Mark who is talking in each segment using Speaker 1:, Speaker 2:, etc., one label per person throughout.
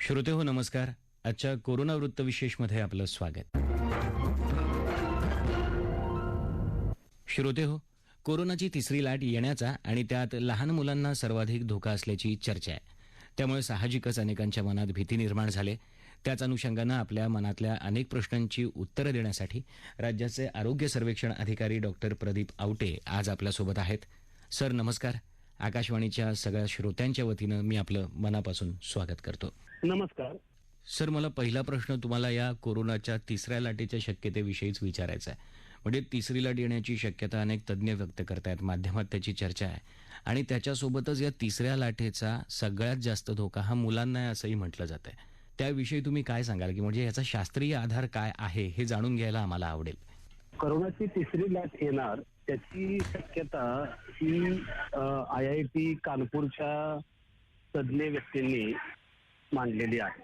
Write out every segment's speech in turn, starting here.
Speaker 1: श्रोते हो नमस्कार. आजच्या कोरोना वृत्तविशेषमध्ये आपलं स्वागत. श्रोते हो, कोरोनाची तिसरी लाट येण्याचा आणि त्यात लहान मुलांना सर्वाधिक धोका असल्याची चर्चा आहे. त्यामुळे साहजिकच अनेकांच्या मनात भीती निर्माण झाली. त्याच अनुषंगानं आपल्या मनातल्या अनेक प्रश्नांची उत्तरं देण्यासाठी राज्याचे आरोग्य सर्वेक्षण अधिकारी डॉक्टर प्रदीप आवटे आज आपल्यासोबत आहेत. सर नमस्कार. आकाशवाणीच्या सगळ्या श्रोत्यांच्या वतीनं मी आपलं मनापासून स्वागत करतो.
Speaker 2: नमस्कार
Speaker 1: सर, मला पहिला प्रश्न तुम्हाला या कोरोनाच्या तिसऱ्या लाटेच्या शक्यतेविषयीच विचारायचा आहे. म्हणजे तिसरी लाट येण्याची शक्यता अनेक तज्ज्ञ व्यक्त करतायत, माध्यमात त्याची चर्चा आहे आणि त्याच्यासोबतच या तिसऱ्या लाटेचा सगळ्यात जास्त धोका हा मुलांना आहे असंही म्हटलं जात आहे. त्याविषयी तुम्ही काय सांगाल, की म्हणजे याचा शास्त्रीय आधार काय आहे हे जाणून घ्यायला आम्हाला आवडेल.
Speaker 2: कोरोनाची तिसरी लाट येणार त्याची शक्यता ही IIT कानपूरच्या तज्ज्ञ व्यक्तींनी मांडलेली आहे,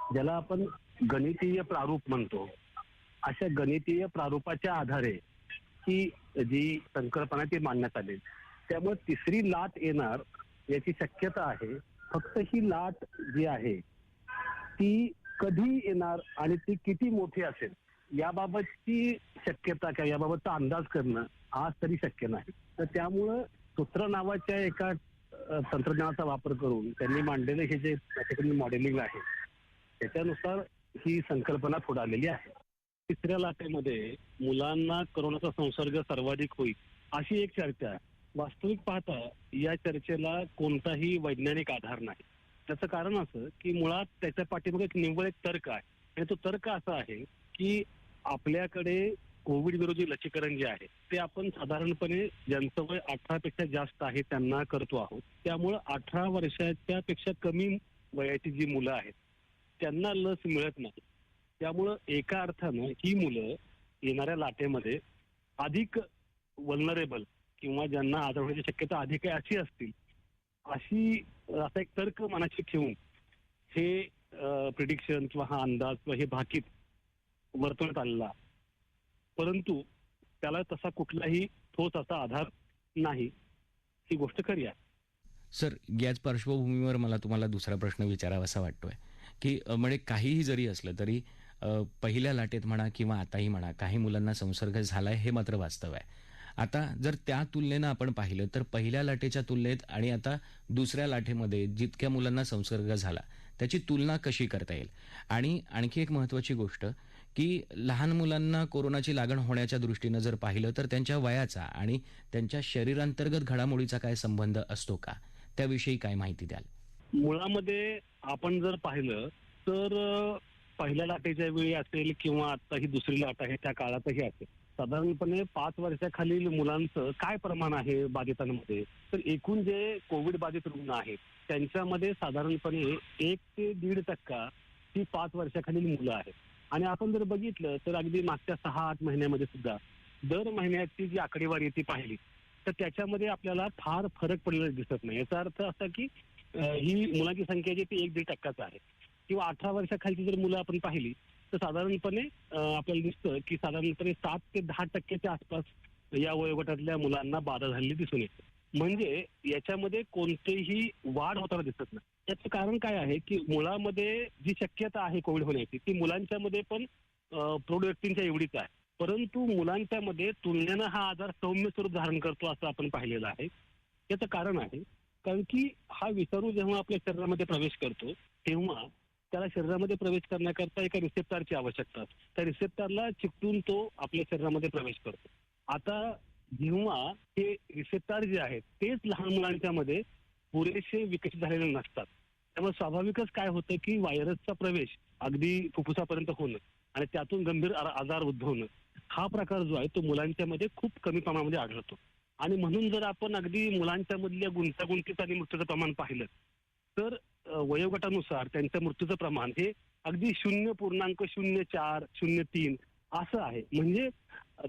Speaker 2: ज्याला आपण गणितीय प्रारूप म्हणतो. अशा गणितीय प्रारूपाच्या आधारे ही जी संकल्पना ती मांडण्यात आली. त्यामुळे तिसरी लाट येणार याची शक्यता आहे. फक्त ही लाट जी आहे ती कधी येणार आणि ती किती मोठी असेल याबाबतची शक्यता किंवा याबाबतचा अंदाज करणं आज तरी शक्य नाही. तर त्यामुळं सूत्र नावाच्या एका तंत्रज्ञानाचा वापर करून त्यांनी मांडलेलं हे जे त्याच्याकडे मॉडेलिंग आहे त्याच्यानुसार ही संकल्पना पुढे आलेली आहे. तिसऱ्या लाटेमध्ये मुलांना कोरोनाचा संसर्ग सर्वाधिक होईल अशी एक चर्चा आहे. वास्तविक पाहता या चर्चेला कोणताही वैज्ञानिक आधार नाही. त्याचं कारण असं की मुळात त्याच्या पाठीमागे एक निव्वळ एक तर्क आहे आणि तो तर्क असा आहे की आपल्याकडे कोविड विरोधी लसीकरण जे आहे ते आपण साधारणपणे ज्यांचं वय 18 पेक्षा जास्त आहे त्यांना करतो आहोत. त्यामुळं 18 वर्षाच्या पेक्षा कमी वयाची जी मुलं आहेत त्यांना लस मिळत नाही. त्यामुळं एका अर्थानं ही मुलं येणाऱ्या लाटेमध्ये अधिक वल्नरेबल किंवा ज्यांना आजार होण्याची शक्यता अधिक आहे अशी असतील, असा एक तर्क मनाशी ठेवून हे प्रिडिक्शन किंवा हा अंदाज किंवा हे भाकीत वर्तवण्यात आलेला, परंतु त्याला तसा कुठलाही ठोस असा आधार नाही. ही गोष्ट खरी आहे.
Speaker 1: सर, याच पार्श्वभूमीवर मला तुम्हाला दुसरा प्रश्न विचारावासा वाटतोय, की म्हणजे काहीही जरी असलं तरी पहिल्या लाटेत म्हणा किंवा आताही म्हणा काही मुलांना संसर्ग झालाय हे मात्र वास्तव आहे. आता जर त्या तुलनेनं आपण पाहिलं तर पहिल्या लाटेच्या तुलनेत आणि आता दुसऱ्या लाटेमध्ये जितक्या मुलांना संसर्ग झाला त्याची तुलना कशी करता येईल. आणि आणखी एक महत्त्वाची गोष्ट की लहान मुलांना कोरोनाची लागण होण्याच्या दृष्टीनं जर पाहिलं तर त्यांच्या वयाचा आणि त्यांच्या शरीरांतर्गत घडामोडीचा काय संबंध असतो का, त्याविषयी काय माहिती द्याल.
Speaker 2: मुळामध्ये आपण जर पाहिलं तर पहिल्या लाटेच्या वेळी असेल किंवा आता ही दुसरी लाट आहे त्या काळातही असेल, साधारणपणे 5 वर्षाखालील मुलांचं काय प्रमाण आहे बाधितांमध्ये, तर एकूण जे कोविड बाधित रुग्ण आहेत त्यांच्यामध्ये साधारणपणे 1 ते 1.5% ही 5 वर्षाखालील मुलं आहेत. आणि आपण जर बघितलं तर अगदी मागच्या 6-8 महिन्यामध्ये सुद्धा दर महिन्याची जी आकडेवारी ती पाहिली तर त्याच्यामध्ये आपल्याला फार फरक पडलेला दिसत नाही. याचा अर्थ असा की ही मुलांची संख्या जी ती 1-1.5% आहे. किंवा 18 वर्षाखालची जर मुलं आपण पाहिली तर साधारणपणे आपल्याला दिसतं की साधारणपणे 7 ते 10% आसपास या वयोगटातल्या मुलांना बाधा झालेली दिसून येते. म्हणजे याच्यामध्ये कोणतेही वाढ होताना दिसत नाही. याचं कारण काय आहे की मुलामध्ये जी शक्यता आहे कोविड होण्याची ती मुलांच्यामध्ये पण प्रौढ व्यक्तींच्या एवढीच आहे, परंतु मुलांच्यामध्ये तुलनेनं हा आजार सौम्य स्वरूप धारण करतो असं आपण पाहिलेलं आहे. याचं कारण आहे कारण की हा विषाणू जेव्हा आपल्या शरीरामध्ये प्रवेश करतो तेव्हा त्याला शरीरामध्ये प्रवेश करण्याकरता एका रिसेप्टरची आवश्यकता असते. त्या रिसेप्टरला चिकटून तो आपल्या शरीरामध्ये प्रवेश करतो. आता जेव्हा हे रिसेप्टर जे आहेत तेच लहान मुलांच्या मध्ये पुरेसे विकसित झालेले नसतात, त्यामुळे स्वाभाविकच काय होतं की व्हायरसचा प्रवेश अगदी फुफ्फुसापर्यंत होणं आणि त्यातून गंभीर आजार उद्भवणं हा प्रकार जो आहे तो मुलांच्या मध्ये खूप कमी प्रमाणामध्ये आढळतो. आणि म्हणून जर आपण अगदी मुलांच्या मधल्या गुंतागुंतीचं आणि मृत्यूचं प्रमाण पाहिलं तर वयोगटानुसार त्यांच्या मृत्यूचं प्रमाण हे अगदी 0.04, 0.3 असं आहे. म्हणजे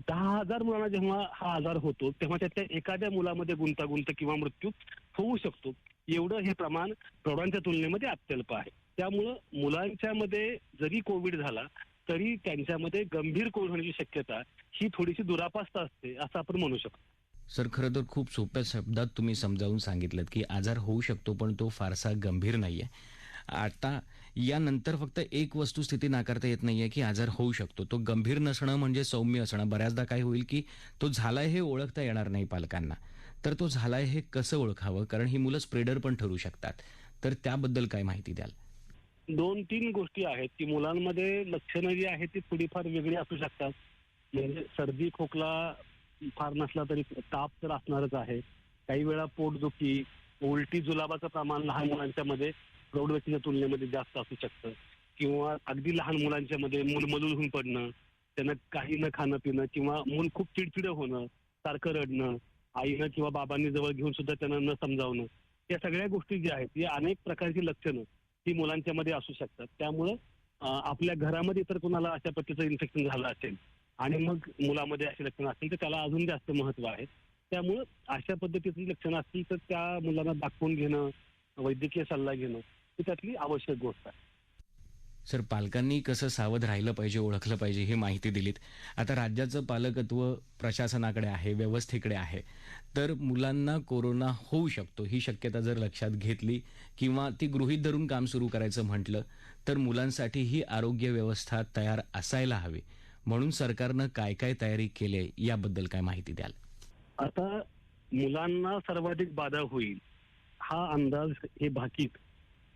Speaker 2: 10,000 मुलांना जेव्हा हा आजार होतो तेव्हा त्यातल्या एखाद्या मुलामध्ये गुंतागुंत किंवा मृत्यू होऊ शकतो. एवढं हे प्रमाण प्रौढांच्या तुलनेमध्ये अत्यल्प आहे. त्यामुळं मुलांच्या मध्ये जरी कोविड झाला तरी त्यांच्यामध्ये गंभीर कोविड होण्याची शक्यता ही थोडीशी दुरापास्त असते असं आपण म्हणू शकतो.
Speaker 1: सर, खरं तर खूप सोप्या शब्दात तुम्ही समजावून सांगितलं की आजार होऊ शकतो पण तो फारसा गंभीर नाहीये. आता यानंतर फक्त एक वस्तुस्थिती नाकारता येत नाहीये, की आजार होऊ शकतो. तो गंभीर नसणं म्हणजे सौम्य असणं. बऱ्याचदा काय होईल, की तो झालाय हे ओळखता येणार नाही पालकांना. तर तो झालाय हे कसं ओळखावं? कारण ही मुलं स्प्रेडर पण ठरू शकतात. तर त्याबद्दल काय माहिती द्याल?
Speaker 2: 2-3 गोष्टी आहेत, की मुलांमध्ये लक्षणं जी आहेत ती थोडीफार वेगळी असू शकतात. म्हणजे सर्दी, खोकला फार नसला तरी ताप तर असणारच आहे. काही वेळा पोटदुखी, उलटी जुलाबाचं प्रमाण लहान मुलांच्या मध्ये प्रौढ व्यक्तीच्या तुलनेमध्ये जास्त असू शकतं. किंवा अगदी लहान मुलांच्या मध्ये मूलमलूल होऊन पडणं, त्यांना काही न खाणं-पिणं किंवा मूल खूप चिडचिडं होणं, सारखं रडणं, आईनं किंवा बाबांनी जवळ घेऊन सुद्धा त्यांना न समजावणं. या सगळ्या गोष्टी ज्या आहेत, या अनेक प्रकारची लक्षणं ती मुलांच्या मध्ये असू शकतात. त्यामुळं आपल्या घरामध्ये इतर कुणाला अशा पद्धतीचं इन्फेक्शन झालं असेल आणि मग मुलामध्ये अशी लक्षणं असतील तर त्याला अजून जास्त महत्व आहे. त्यामुळं अशा पद्धतीची लक्षणं असतील तर त्या मुलांना दाखवून घेणं, वैद्यकीय सल्ला घेणं ही त्यातली आवश्यक गोष्ट आहे.
Speaker 1: सर, पालकांनी कसं सावध राहिलं पाहिजे, ओळखलं पाहिजे ही माहिती दिलीत. आता राज्याचं पालकत्व प्रशासनाकडे आहे, व्यवस्थेकडे आहे. तर मुलांना कोरोना होऊ शकतो ही शक्यता जर लक्षात घेतली किंवा ती गृहीत धरून काम सुरू करायचं म्हटलं, तर मुलांसाठी ही आरोग्य व्यवस्था तयार असायला हवी. म्हणून सरकारनं काय-काय तयारी केली आहे याबद्दल काय माहिती द्याल?
Speaker 2: आता मुलांना सर्वाधिक बाधा होईल हा अंदाज हे भाकीत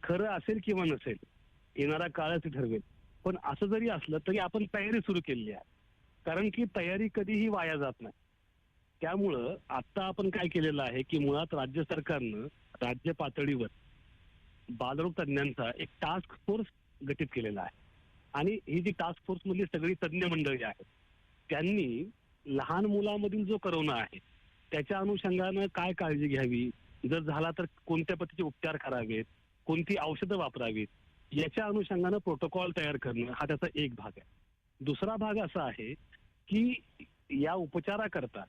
Speaker 2: खरं असेल किंवा नसेल येणारा काळच ठरवेल. पण असं जरी असलं तरी आपण तयारी सुरू केलेली आहे. कारण की तयारी कधीही वाया जात नाही. त्यामुळं आता आपण काय केलेलं आहे की मुळात राज्य सरकारनं राज्य पातळीवर बालरोग तज्ञांचा एक टास्क फोर्स गठीत केलेला आहे. आणि ही जी टास्क फोर्स मधली सगळी तज्ञ मंडळी आहेत त्यांनी लहान मुलामधील जो करोना आहे त्याच्या अनुषंगानं काय काळजी घ्यावी, जर झाला तर कोणत्या पद्धतीचे उपचार करावेत, कोणती औषधं वापरावीत, याच्या अनुषंगानं प्रोटोकॉल तयार करणं हा त्याचा एक भाग आहे. दुसरा भाग असा आहे की या उपचाराकरता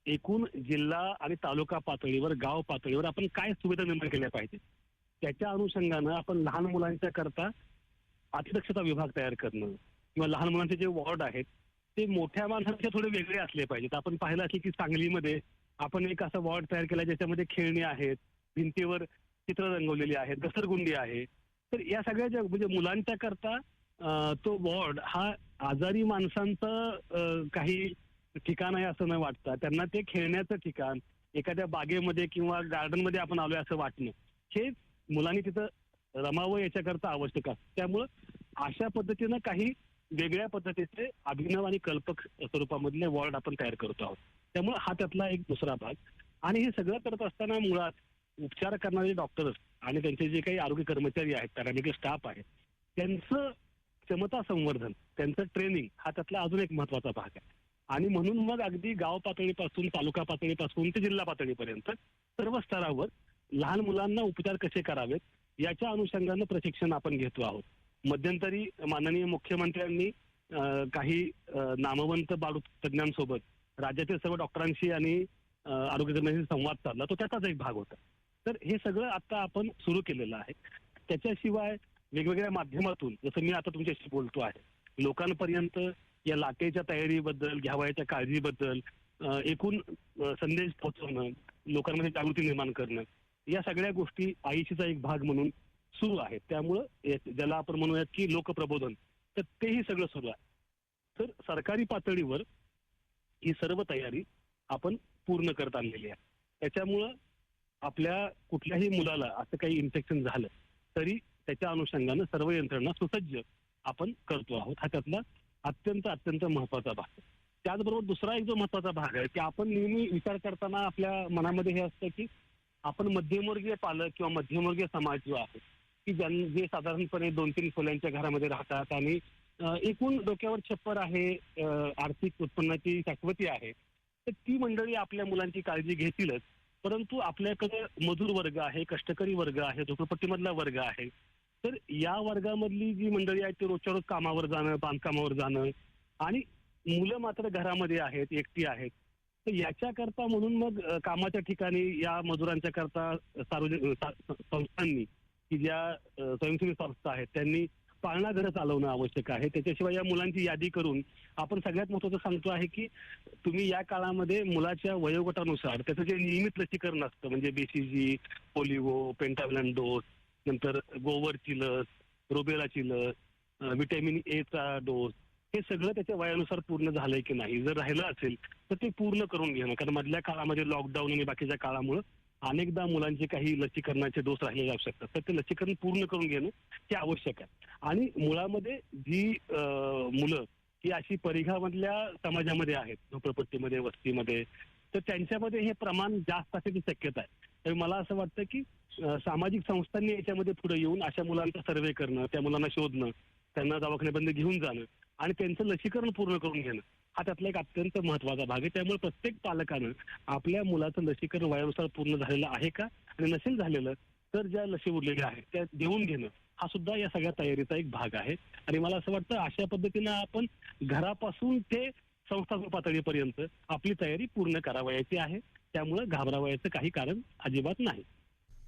Speaker 2: एकूण जिल्हा आणि तालुका पातळीवर, गाव पातळीवर आपण काय सुविधा निर्माण केल्या पाहिजे, त्याच्या अनुषंगानं आपण लहान मुलांच्या करता अतिदक्षता विभाग तयार करणं किंवा लहान मुलांचे जे वॉर्ड आहेत ते मोठ्या माणसांचे थोडे वेगळे असले पाहिजेत. आपण पाहिलं असेल की सांगलीमध्ये आपण एक असा वॉर्ड तयार केला ज्याच्यामध्ये खेळणी आहेत, भिंतीवर चित्र रंगवलेली आहेत, घसरगुंडी आहे. तर या सगळ्या ज्या म्हणजे मुलांच्या करता तो वॉर्ड हा आजारी माणसांचं काही ठिकाण आहे असं न वाटतं त्यांना ते खेळण्याचं ठिकाण, एखाद्या बागेमध्ये किंवा गार्डनमध्ये आपण आलोय असं वाटणं, हे मुलांनी तिथं रमावं याच्याकरता आवश्यक असतं. त्यामुळं अशा पद्धतीनं काही वेगळ्या पद्धतीचे अभिनव आणि कल्पक स्वरूपामधले वॉर्ड आपण तयार करतो आहोत. त्यामुळे हा त्यातला एक दुसरा भाग. आणि हे सगळं करत असताना मुळात उपचार करणारे डॉक्टर्स आणि त्यांचे जे काही आरोग्य कर्मचारी आहेत, पॅरामेडिकल स्टाफ आहे, त्यांचं क्षमता संवर्धन, त्यांचं ट्रेनिंग हा त्यातला अजून एक महत्वाचा भाग आहे. आणि म्हणून मग अगदी गाव पातळीपासून, तालुका पातळीपासून ते जिल्हा पातळीपर्यंत सर्व स्तरावर लहान मुलांना उपचार कसे करावेत याच्या अनुषंगानं प्रशिक्षण आपण घेतो आहोत. मध्यंतरी माननीय मुख्यमंत्र्यांनी काही नामवंत बाळ तज्ञांसोबत राज्यातील सर्व डॉक्टरांशी आणि आरोग्य कर्मचाऱ्यांशी संवाद साधला, तो त्याचाच एक भाग होता. तर हे सगळं आता आपण सुरू केलेलं आहे. त्याच्याशिवाय वेगवेगळ्या माध्यमातून जसं मी आता तुमच्याशी बोलतो आहे, लोकांपर्यंत या लाटेच्या तयारीबद्दल, घ्यावयाच्या काळजीबद्दल एकूण संदेश पोहोचवणं, लोकांमध्ये जागृती निर्माण करणं, या सगळ्या गोष्टी आयुष्याचा एक भाग म्हणून सुरू आहे. त्यामुळं ज्याला आपण म्हणूयात की लोकप्रबोधन, तर तेही सगळं सुरू आहे. तर सरकारी पातळीवर ही सर्व तयारी आपण पूर्ण करत आणलेली आहे. त्याच्यामुळं आपल्या कुठल्याही मुलाला असं काही इन्फेक्शन झालं तरी त्याच्या अनुषंगानं सर्व यंत्रणा सुसज्ज आपण करतो आहोत. हा त्यातला अत्यंत अत्यंत महत्वाचा भाग आहे. त्याचबरोबर दुसरा एक जो महत्वाचा भाग आहे की आपण नेहमी विचार करताना आपल्या मनामध्ये हे असतं की आपण मध्यमवर्गीय पालक किंवा मध्यमवर्गीय समाज जो आहे की जे साधारणपणे 2-3 खोल्यांच्या घरामध्ये राहतात आणि एकूण डोक्यावर छप्पर आहे, आर्थिक उत्पन्नाची शाश्वती आहे, तर ती मंडळी आपल्या मुलांची काळजी घेतीलच. परंतु आपल्याकडे मजूर वर्ग आहे, कष्टकरी वर्ग आहे, झोपडपट्टीमधला वर्ग आहे. तर या वर्गामधली जी मंडळी आहेत ते रोजच्या रोज कामावर जाणं, बांधकामावर जाणं आणि मुलं मात्र घरामध्ये आहेत, एकटी आहेत. तर याच्याकरता म्हणून मग कामाच्या ठिकाणी या मजुरांच्या करता सार्वजनिक संस्थांनी की ज्या स्वयंसेवी संस्था आहेत त्यांनी पाळणा घरं चालवणं आवश्यक आहे. त्याच्याशिवाय या मुलांची यादी करून आपण सगळ्यात महत्वाचं सांगतो आहे की तुम्ही या काळामध्ये मुलाच्या वयोगटानुसार त्याचं जे नियमित लसीकरण असतं म्हणजे BCG, पोलिओ, पेंटाव्हिलॅन डोस, नंतर गोवरची लस, रुबेलाची लस, व्हिटॅमिन एचा डोस, हे सगळं त्याच्या वयानुसार पूर्ण झालंय की नाही. जर राहिलं असेल तर ते पूर्ण करून घेणं. कारण मधल्या काळामध्ये लॉकडाऊन आणि बाकीच्या काळामुळे अनेकदा मुलांचे काही लसीकरणाचे डोस राहिलेले असू शकतात. तर ते लसीकरण पूर्ण करून घेणं हे आवश्यक आहे. आणि मुळामध्ये जी मुलं ही अशी परिघामधल्या समाजामध्ये आहेत, झोपडपट्टीमध्ये, वस्तीमध्ये, तर त्यांच्यामध्ये हे प्रमाण जास्त असण्याची शक्यता आहे. तर मला असं वाटतं की सामाजिक संस्थांनी याच्यामध्ये पुढे येऊन अशा मुलांचा सर्व्हे करणं, त्या मुलांना शोधणं, त्यांना दवाखान्यापर्यंत घेऊन जाणं आणि त्यांचं लसीकरण पूर्ण करून घेणं हा त्यातला एक अत्यंत महत्त्वाचा भाग आहे. त्यामुळे प्रत्येक पालकानं आपल्या मुलाचं लसीकरण वयानुसार पूर्ण झालेलं आहे का, आणि नसेल झालेलं तर ज्या लसी उरलेल्या आहेत त्या देऊन घेणं हा सुद्धा या सगळ्या तयारीचा एक भाग आहे. आणि मला असं वाटतं अशा पद्धतीनं आपण घरापासून ते संस्थात्मक पातळीपर्यंत आपली तयारी पूर्ण करावयाची आहे. त्यामुळे घाबरावयाचं काही कारण अजिबात नाही.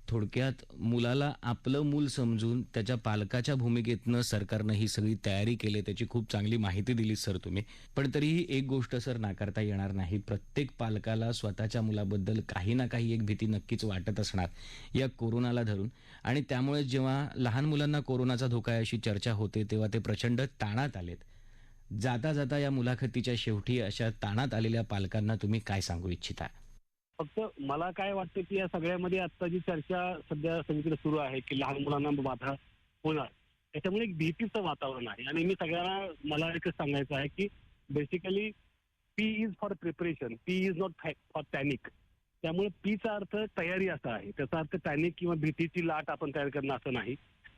Speaker 1: थोडक्यात मुलाला आपलं मूल समजून त्याच्या पालकाच्या भूमिकेतनं सरकारनं ही सगळी तयारी केली, त्याची खूप चांगली माहिती दिली सर तुम्ही. पण तरीही एक गोष्ट सर नाकारता येणार नाही, प्रत्येक पालकाला स्वतःच्या मुलाबद्दल काही ना काही एक भीती नक्कीच वाटत असणार या कोरोनाला धरून. आणि त्यामुळे जेव्हा लहान मुलांना कोरोनाचा धोका आहे अशी चर्चा होते तेव्हा ते प्रचंड ताणात आलेत. जाता जाता या मुलाखतीच्या शेवटी अशा ताणात आलेल्या पालकांना तुम्ही काय सांगू इच्छिता?
Speaker 2: फक्त मला काय वाटतं की या सगळ्यामध्ये आता जी चर्चा सध्या सगळीकडे सुरू आहे की लहान मुलांना बाधा होणार, त्याच्यामुळे एक भीतीचं वातावरण आहे. आणि मी सगळ्यांना मला एकच सांगायचं आहे की basically P is for preparation, P is not for panic. त्यामुळे पीचा अर्थ तयारी असा आहे, त्याचा अर्थ पॅनिक किंवा भीतीची लाट आपण तयार करणं असं नाही.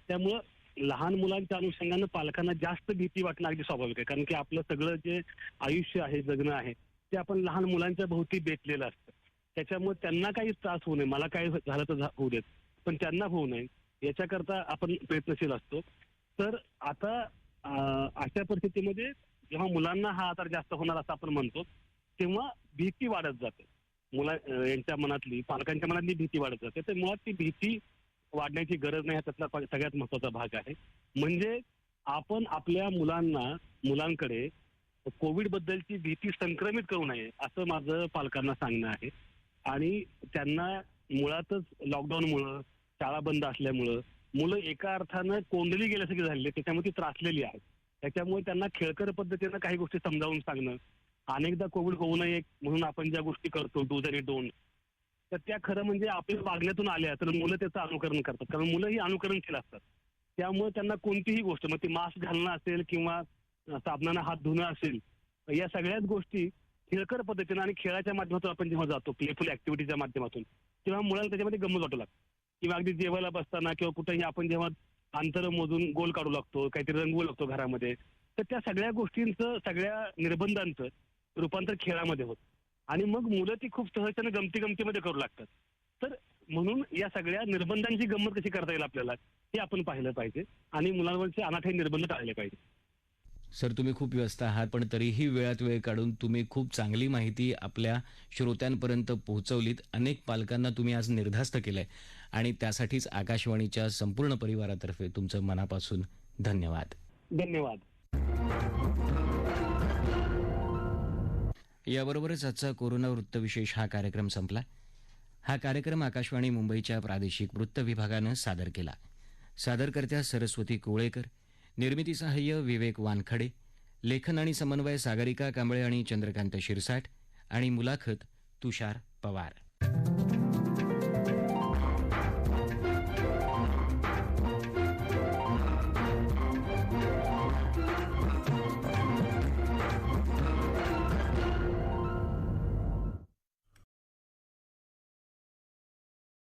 Speaker 2: त्यामुळं लहान मुलांच्या अनुषंगानं पालकांना जास्त भीती वाटणं अगदी स्वाभाविक आहे. कारण की आपलं सगळं जे आयुष्य आहे, जगणं आहे, ते आपण लहान मुलांच्या भोवती बेतलेलं असतं. त्याच्यामुळे त्यांना काही त्रास होऊ नये, मला काय झालं तर होऊ देत, पण त्यांना होऊ नये याच्याकरता आपण प्रयत्नशील असतो. तर आता अशा परिस्थितीमध्ये जेव्हा मुलांना हा आजार जास्त होणार असं आपण म्हणतो, तेव्हा भीती वाढत जाते. यांच्या मनातली, पालकांच्या मनातली भीती वाढत जाते. तर मुळात ती भीती वाढण्याची गरज नाही, हा त्यातला सगळ्यात महत्वाचा भाग आहे. म्हणजे आपण आपल्या मुलांकडे कोविड बद्दलची भीती संक्रमित करू नये असं माझं पालकांना सांगणं आहे. आणि त्यांना मुळातच लॉकडाऊनमुळं, शाळा बंद असल्यामुळं मुलं एका अर्थानं कोंडली गेल्यासारखी झालेली, त्याच्यामुळे ती त्रासलेली आहेत. त्याच्यामुळे त्यांना खेळकर पद्धतीनं काही गोष्टी समजावून सांगणं, अनेकदा कोविड होऊ नये म्हणून आपण ज्या गोष्टी करतो डूज आणि डोंट, तर त्या खरं म्हणजे आपल्या वागण्यातून आल्या तर मुलं त्याचं अनुकरण करतात. कारण मुलं ही अनुकरणशील असतात. त्यामुळे त्यांना कोणतीही गोष्ट, मग ती मास्क घालणं असेल किंवा साबणानं हात धुणं असेल, या सगळ्याच गोष्टी खेळकर पद्धतीनं आणि खेळाच्या माध्यमातून आपण जेव्हा जातो, प्लेफुल ऍक्टिव्हिटीच्या माध्यमातून, तेव्हा मुलांना त्याच्यामध्ये गंमत वाटू लागते. किंवा अगदी जेवायला बसताना किंवा कुठेही आपण जेव्हा अंतर मोजून गोल काढू लागतो, काहीतरी रंगवू लागतो घरामध्ये, तर त्या सगळ्या गोष्टींचं, सगळ्या निर्बंधांचं रूपांतर खेळामध्ये होतं. आणि मग मुलं ती खूप सहजतेनं गमतीमध्ये करू लागतात. तर म्हणून या सगळ्या निर्बंधांची गंमत कशी करता येईल आपल्याला हे आपण पाहिलं पाहिजे आणि मुलांवरचे अनाठाई निर्बंध टाळले पाहिजे.
Speaker 1: सर तुम्ही खूप व्यस्त आहात, पण तरीही वेळात वेळ काढून तुम्ही खूप चांगली माहिती आपल्या श्रोत्यांपर्यंत पोहोचवलीत. अनेक पालकांना तुम्ही आज निर्धास्त केलंय आणि त्यासाठीच आकाशवाणीच्या संपूर्ण परिवारातर्फे तुमचं मनापासून धन्यवाद.
Speaker 2: धन्यवाद.
Speaker 1: याबरोबरच आजचा कोरोना वृत्तविशेष हा कार्यक्रम संपला. हा कार्यक्रम आकाशवाणी मुंबईच्या प्रादेशिक वृत्त विभागानं सादर केला. सादरकर्त्या सरस्वती कोळेकर, निर्मिती सहाय्य विवेक वानखडे, लेखन आणि समन्वय सागरिका कांबळे आणि चंद्रकांत शिरसाट आणि मुलाखत तुषार पवार.